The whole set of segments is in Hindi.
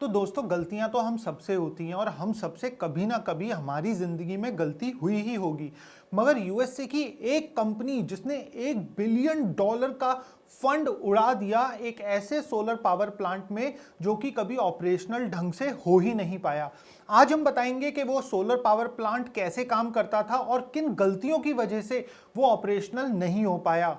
तो दोस्तों गलतियां तो हम सबसे होती हैं और हम सबसे कभी ना कभी हमारी जिंदगी में गलती हुई ही होगी। मगर यूएसए की एक कंपनी जिसने $1 बिलियन का फंड उड़ा दिया एक ऐसे सोलर पावर प्लांट में जो कि कभी ऑपरेशनल ढंग से हो ही नहीं पाया। आज हम बताएंगे कि वो सोलर पावर प्लांट कैसे काम करता था और किन गलतियों की वजह से वो ऑपरेशनल नहीं हो पाया।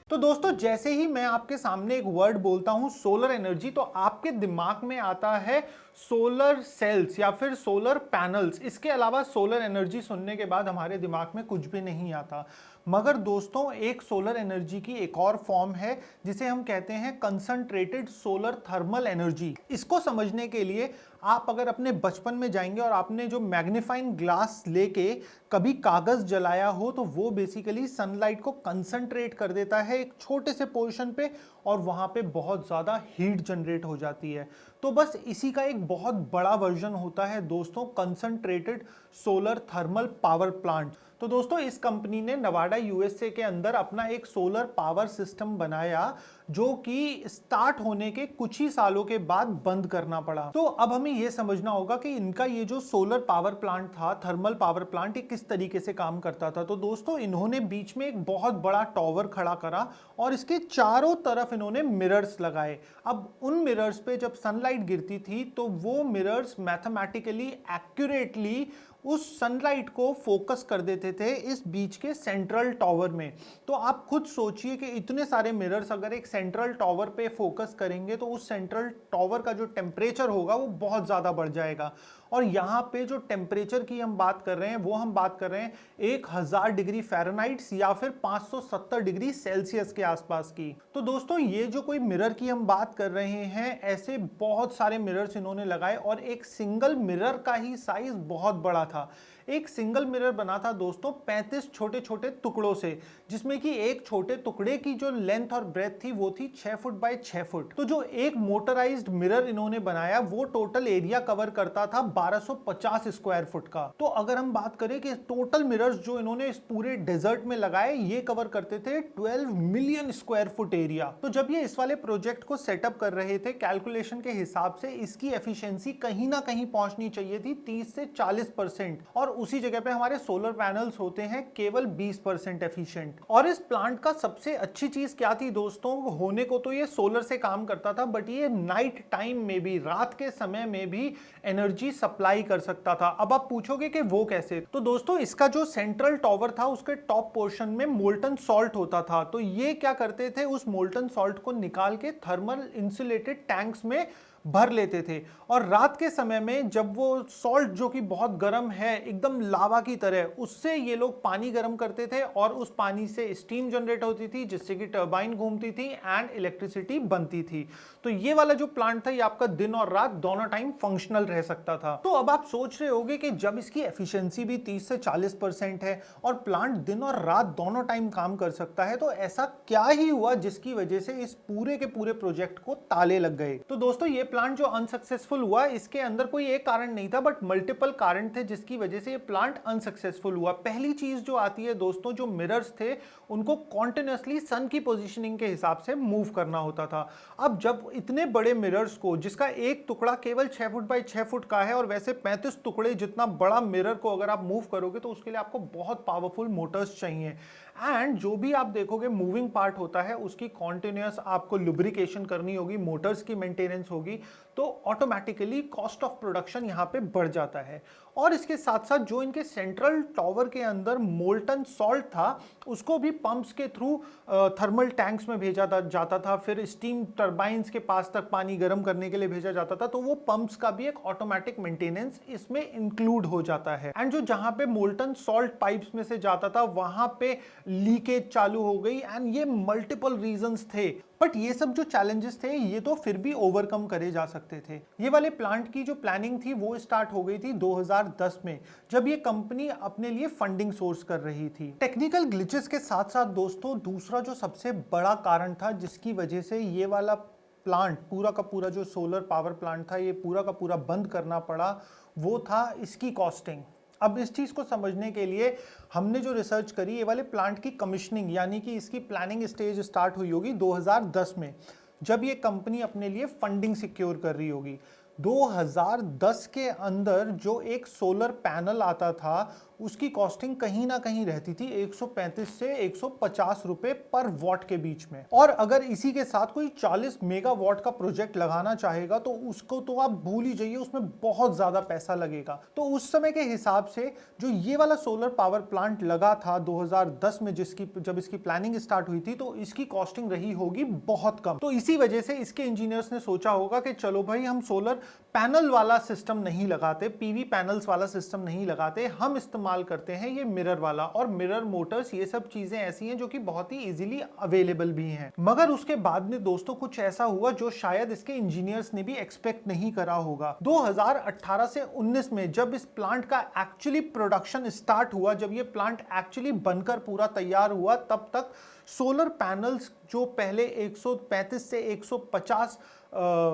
तो दोस्तों जैसे ही मैं आपके सामने एक वर्ड बोलता हूं सोलर एनर्जी, तो आपके दिमाग में आता है सोलर सेल्स या फिर सोलर पैनल्स। इसके अलावा सोलर एनर्जी सुनने के बाद हमारे दिमाग में कुछ भी नहीं आता। मगर दोस्तों एक सोलर एनर्जी की एक और फॉर्म है जिसे हम कहते हैं कंसंट्रेटेड सोलर थर्मल एनर्जी। इसको समझने के लिए आप अगर अपने बचपन में जाएंगे और आपने जो मैग्नीफाइंग ग्लास लेके कभी कागज जलाया हो, तो वो बेसिकली सनलाइट को कंसंट्रेट कर देता है एक छोटे से पोर्शन पे और वहां पे बहुत ज्यादा हीट जनरेट हो जाती है। तो बस इसी का एक बहुत बड़ा वर्जन होता है दोस्तों concentrated solar thermal power plant. तो दोस्तों इस कंपनी ने नवाडा यूएसए के अंदर अपना एक सोलर पावर सिस्टम बनाया जो कि स्टार्ट होने के कुछ ही सालों के बाद बंद करना पड़ा। तो अब हमें यह समझना होगा कि इनका ये जो सोलर पावर प्लांट था, थर्मल पावर प्लांट, ये किस तरीके से काम करता था। तो दोस्तों इन्होंने बीच में एक बहुत बड़ा टॉवर खड़ा करा और इसके चारों तरफ इन्होंने मिरर्स लगाए। अब उन मिरर्स पे जब सनलाइट गिरती थी तो वो मिरर्स मैथमेटिकली एक्यूरेटली उस सनलाइट को फोकस कर देते थे इस बीच के सेंट्रल टॉवर में। तो आप खुद सोचिए कि इतने सारे मिरर्स अगर एक सेंट्रल टॉवर पे फोकस करेंगे तो उस सेंट्रल टॉवर का जो टेम्परेचर होगा वो बहुत ज़्यादा बढ़ जाएगा। और यहाँ पे जो टेम्परेचर की हम बात कर रहे हैं वो हम बात कर रहे हैं 1000 डिग्री फ़ारेनहाइट या फिर 570 डिग्री सेल्सियस के आसपास की। तो दोस्तों ये जो कोई मिरर की हम बात कर रहे हैं, ऐसे बहुत सारे मिरर्स इन्होंने लगाए और एक सिंगल मिरर का ही साइज बहुत बड़ा था। एक सिंगल मिरर बना था दोस्तों 35 छोटे छोटे टुकड़ों से, जिसमें कि एक छोटे टुकड़े की जो लेंथ और ब्रेथ थी वो थी 6 फुट बाय 6 फुट। तो जो एक मोटराइज्ड मिरर इन्होंने बनाया वो टोटल एरिया कवर करता था 1250 स्क्वायर फुट का। तो अगर हम बात करें कि टोटल मिरर्स जो इन्होंने इस पूरे डेजर्ट में लगाए ये कवर करते थे 12 मिलियन स्क्वायर फुट एरिया। तो जब ये इस वाले प्रोजेक्ट को सेटअप कर रहे थे, कैलकुलेशन के हिसाब से इसकी एफिशिएंसी कहीं ना कहीं पहुंचनी चाहिए थी 30 से 40%, और उसी जगह पे हमारे सोलर पैनल्स होते हैं केवल 20% एफिशिएंट। और इस प्लांट का सबसे अच्छी चीज क्या थी दोस्तों, होने को तो ये सोलर से काम करता था बट ये नाइट टाइम में भी, रात के समय में भी एनर्जी सप्लाई कर सकता था। अब आप पूछोगे कि वो कैसे, तो दोस्तों इसका जो सेंट्रल टॉवर था उसके टॉप पोर्शन में मोल्टन सॉल्ट होता था। तो ये क्या करते थे, उस मोल्टन सॉल्ट को निकाल के थर्मल इंसुलेटेड टैंक्स में भर लेते थे और रात के समय में जब वो सॉल्ट जो कि बहुत गर्म है एकदम लावा की तरह, उससे ये लोग पानी गर्म करते थे और उस पानी से स्टीम जनरेट होती थी जिससे कि टरबाइन घूमती थी एंड इलेक्ट्रिसिटी बनती थी। तो ये वाला जो प्लांट था ये आपका दिन और रात दोनों टाइम फंक्शनल रह सकता था। तो अब आप सोच रहे होंगे कि जब इसकी एफिशिएंसी भी 30 से 40% है और प्लांट दिन और रात दोनों टाइम काम कर सकता है, तो ऐसा क्या ही हुआ जिसकी वजह से इस पूरे के पूरे प्रोजेक्ट को ताले लग गए। तो दोस्तों ये प्लांट जो अनसक्सेसफुल हुआ इसके अंदर कोई एक कारण नहीं था बट मल्टीपल कारण थे जिसकी वजह से ये प्लांट अनसक्सेसफुल हुआ। पहली चीज जो आती है दोस्तों, जो मिरर्स थे उनको कॉन्टिन्यूअसली सन की पोजीशनिंग के हिसाब से मूव करना होता था। अब जब इतने बड़े मिरर्स को, जिसका एक टुकड़ा केवल 6 फुट बाय 6 फुट का है और वैसे 35 टुकड़े जितना बड़ा मिरर को अगर आप मूव करोगे तो उसके लिए आपको बहुत पावरफुल मोटर्स चाहिए। एंड जो भी आप देखोगे मूविंग पार्ट होता है उसकी कॉन्टिन्यूअस आपको लुब्रिकेशन करनी होगी, मोटर्स की मेंटेनेंस होगी, तो ऑटोमेटिकली कॉस्ट ऑफ प्रोडक्शन यहाँ पे बढ़ जाता है। और इसके साथ साथ जो इनके सेंट्रल टॉवर के अंदर मोल्टन सॉल्ट था उसको भी पंप्स के थ्रू थर्मल टैंक्स में भेजा जाता था, फिर स्टीम टरबाइंस के पास तक पानी गर्म करने के लिए भेजा जाता था। तो वो पंप्स का भी एक ऑटोमेटिक मेंटेनेंस इसमें इंक्लूड हो जाता है। एंड जो जहां पे मोल्टन सॉल्ट पाइप्स में से जाता था वहां पे लीकेज चालू हो गई एंड ये मल्टीपल रीजंस थे। बट ये सब जो चैलेंजेस थे ये तो फिर भी ओवरकम करे जा सकते थे। ये वाले प्लांट की जो प्लानिंग थी वो स्टार्ट हो गई थी 2010 में, जब ये कंपनी अपने लिए फंडिंग सोर्स कर रही थी। टेक्निकल ग्लिचेस के साथ साथ दोस्तों दूसरा जो सबसे बड़ा कारण था जिसकी वजह से ये वाला प्लांट, पूरा का पूरा जो सोलर पावर प्लांट था, ये पूरा का पूरा बंद करना पड़ा, वो था इसकी कॉस्टिंग। अब इस चीज को समझने के लिए हमने जो रिसर्च करी, ये वाले प्लांट की कमीशनिंग यानी कि इसकी प्लानिंग स्टेज स्टार्ट हुई होगी 2010 में, जब ये कंपनी अपने लिए फंडिंग सिक्योर कर रही होगी। 2010 के अंदर जो एक सोलर पैनल आता था उसकी कॉस्टिंग कहीं ना कहीं रहती थी 135 से 150 रुपए पर वॉट के बीच में। और अगर इसी के साथ कोई 40 मेगावाट का प्रोजेक्ट लगाना चाहेगा तो उसको तो आप भूल ही जाइए, उसमें बहुत ज्यादा पैसा लगेगा। तो उस समय के हिसाब से जो ये वाला सोलर पावर प्लांट लगा था 2010 में, जब इसकी प्लानिंग स्टार्ट हुई थी, तो इसकी कॉस्टिंग रही होगी बहुत कम। तो इसी वजह से इसके इंजीनियर्स ने सोचा होगा कि चलो भाई, हम सोलर पैनल वाला सिस्टम नहीं लगाते, पीवी पैनल्स वाला सिस्टम नहीं लगाते, हम इस्तेमाल करते हैं ये मिरर वाला। और मिरर मोटर्स, ये सब चीजें ऐसी हैं जो कि बहुत ही इजीली अवेलेबल भी हैं। मगर उसके बाद में दोस्तों कुछ ऐसा हुआ जो शायद इसके इंजीनियर्स ने भी एक्सपेक्ट नहीं करा होगा। 2018 से 19 में जब इस प्लांट का एक्चुअली प्रोडक्शन स्टार्ट हुआ, जब ये प्लांट एक्चुअली बनकर पूरा तैयार हुआ, तब तक सोलर पैनल्स जो पहले 135 से 150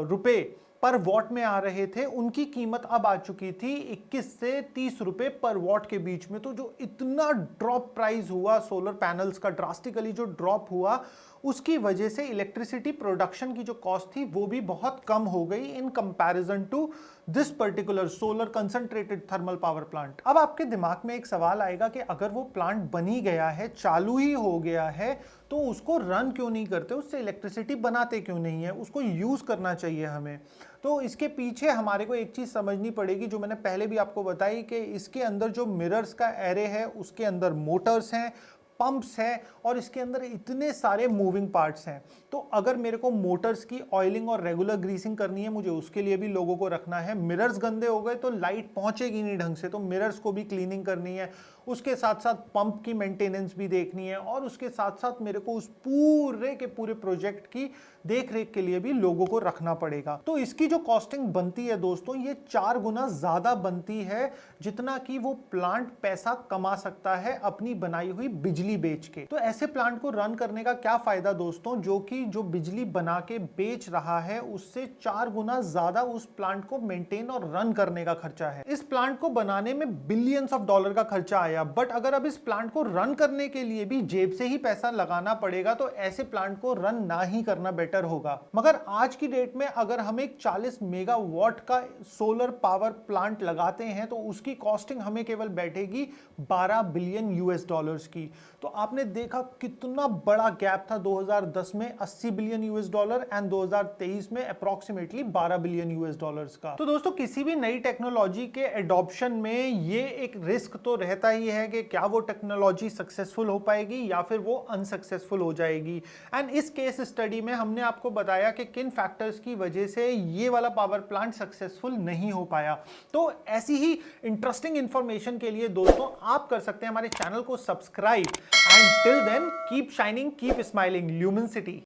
रुपए पर वॉट में आ रहे थे, उनकी कीमत अब आ चुकी थी 21 से 30 रुपए पर वॉट के बीच में। तो जो इतना ड्रॉप प्राइस हुआ सोलर पैनल्स का, ड्रास्टिकली जो ड्रॉप हुआ, उसकी वजह से इलेक्ट्रिसिटी प्रोडक्शन की जो कॉस्ट थी वो भी बहुत कम हो गई in comparison to this particular solar concentrated thermal power plant. अब आपके दिमाग में एक सवाल आएगा कि अगर वो प्लांट बन ही गया है, चालू ही हो गया है, तो उसको रन क्यों नहीं करते, उससे इलेक्ट्रिसिटी बनाते क्यों नहीं है, उसको यूज करना चाहिए हमें। तो इसके पीछे हमारे को एक चीज समझनी पड़ेगी, जो मैंने पहले भी आपको बताई, कि इसके अंदर जो मिरर्स का एरे है उसके अंदर मोटर्स हैं, पंप्स है, और इसके अंदर इतने सारे मूविंग पार्ट्स हैं। तो अगर मेरे को मोटर्स की ऑयलिंग और रेगुलर ग्रीसिंग करनी है, मुझे उसके लिए भी लोगों को रखना है। मिरर्स गंदे हो गए तो लाइट पहुंचेगी नहीं ढंग से, तो मिरर्स को भी क्लीनिंग करनी है। उसके साथ साथ पंप की मेंटेनेंस भी देखनी है, और उसके साथ साथ मेरे को उस पूरे के पूरे प्रोजेक्ट की देख रेख के लिए भी लोगों को रखना पड़ेगा। तो इसकी जो कॉस्टिंग बनती है दोस्तों, ये 4 गुना ज्यादा बनती है जितना कि वो प्लांट पैसा कमा सकता है अपनी बनाई हुई बिजली बेच के। तो ऐसे प्लांट को रन करने का क्या फायदा दोस्तों, जो बिजली बना के बेच रहा है उससे 4 गुना ज्यादा उस प्लांट को मेंटेन और रन करने का खर्चा है। इस प्लांट को बनाने में बिलियंस ऑफ डॉलर का खर्चा आया, बट अगर अब इस प्लांट को रन करने के लिए भी जेब से ही पैसा लगाना पड़ेगा, तो ऐसे प्लांट को रन ना ही करना बेटर होगा। मगर आज की डेट में अगर हम एक 40 मेगावाट का सोलर पावर प्लांट लगाते हैं तो उसकी कॉस्टिंग हमें केवल बैठेगी 12 बिलियन यूएस डॉलर्स की। तो आपने देखा कितना बड़ा गैप था 2010 में 80 बिलियन यूएस डॉलर एंड 2023 में अप्रॉक्सीमेटली 12 बिलियन यूएस डॉलर्स का। तो दोस्तों, किसी भी नई टेक्नोलॉजी के एडॉप्शन में ये एक रिस्क तो रहता ही है कि क्या वो टेक्नोलॉजी सक्सेसफुल हो पाएगी या फिर वो अनसक्सेसफुल हो जाएगी। एंड इस केस स्टडी में हमने आपको बताया कि किन फैक्टर्स की वजह से ये वाला पावर प्लांट सक्सेसफुल नहीं हो पाया। तो ऐसी ही इंटरेस्टिंग इंफॉर्मेशन के लिए दोस्तों आप कर सकते हैं हमारे चैनल को subscribe, and till then keep shining, keep smiling, ल्यूमिनसिटी।